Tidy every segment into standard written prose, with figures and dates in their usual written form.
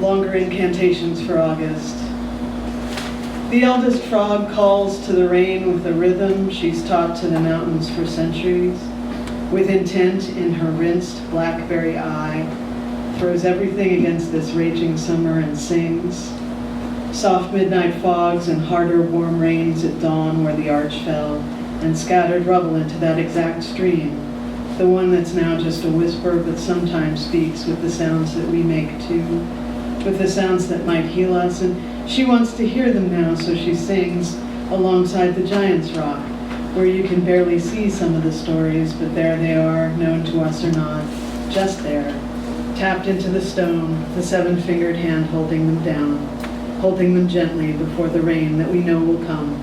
longer incantations for August. The eldest frog calls to the rain with a rhythm she's taught to the mountains for centuries. With intent in her rinsed blackberry eye, throws everything against this raging summer and sings. Soft midnight fogs and harder warm rains at dawn where the arch fell, and scattered rubble into that exact stream, the one that's now just a whisper but sometimes speaks with the sounds that we make too, with the sounds that might heal us, and she wants to hear them now, so she sings alongside the Giant's Rock, where you can barely see some of the stories, but there they are, known to us or not, just there, tapped into the stone, the seven-fingered hand holding them down, holding them gently before the rain that we know will come.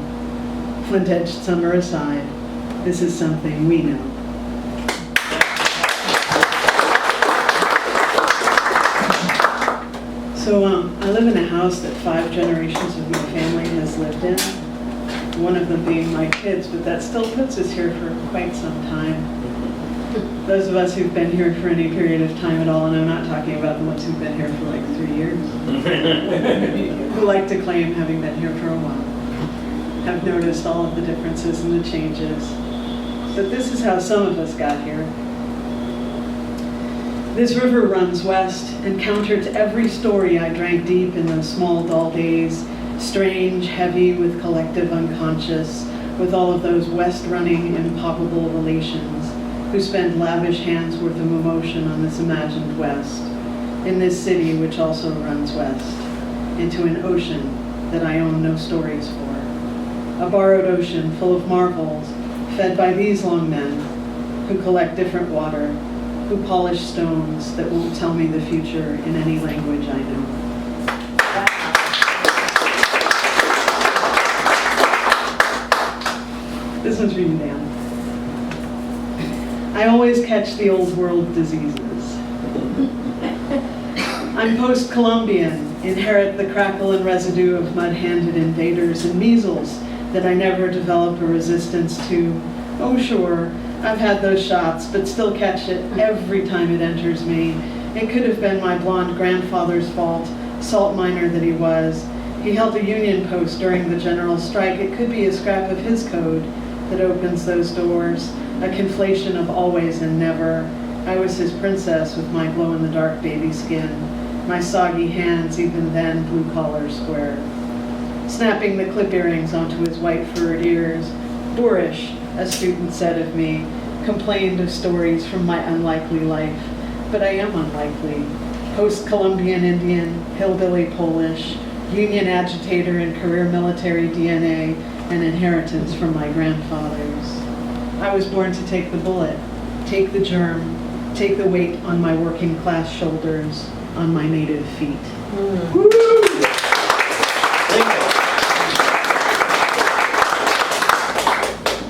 Flint-edged summer aside, this is something we know. So I live in a house that 5 generations of my family has lived in, one of them being my kids, but that still puts us here for quite some time. Those of us who've been here for any period of time at all, and I'm not talking about the ones who've been here for like 3 years, who like to claim having been here for a while, have noticed all of the differences and the changes. But this is how some of us got here. This river runs west and counter to every story I drank deep in those small dull days, strange, heavy with collective unconscious, with all of those west-running impalpable relations who spend lavish hands worth of emotion on this imagined west, in this city which also runs west, into an ocean that I own no stories for. A borrowed ocean full of marvels, fed by these long men who collect different water, who polish stones that won't tell me the future in any language I know. This one's for you, Dan. I always catch the old world diseases. I'm post-Columbian, inherit the crackle and residue of mud-handed invaders and measles that I never develop a resistance to. Oh sure, I've had those shots, but still catch it every time it enters me. It could have been my blonde grandfather's fault, salt miner that he was. He held a union post during the general strike. It could be a scrap of his code that opens those doors, a conflation of always and never. I was his princess with my glow-in-the-dark baby skin, my soggy hands, even then blue-collar square. Snapping the clip earrings onto his white furred ears. Boorish, a student said of me, complained of stories from my unlikely life. But I am unlikely. Post-Columbian Indian, hillbilly Polish, union agitator and career military DNA, an inheritance from my grandfathers. I was born to take the bullet, take the germ, take the weight on my working class shoulders, on my native feet. Woo!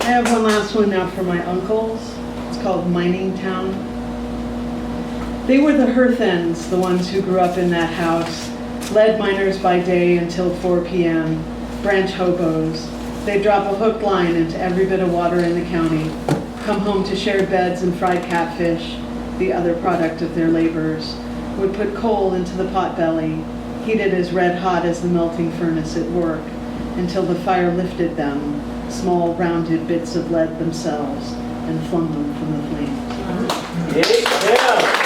I have one last one now for my uncles. It's called Mining Town. They were the hearth-ends, the ones who grew up in that house, lead miners by day until 4 p.m., branch hobos. They'd drop a hook line into every bit of water in the county, come home to shared beds and fried catfish, the other product of their labors, would put coal into the potbelly, heated as red hot as the melting furnace at work, until the fire lifted them, small rounded bits of lead themselves, and flung them from the flames. Yeah.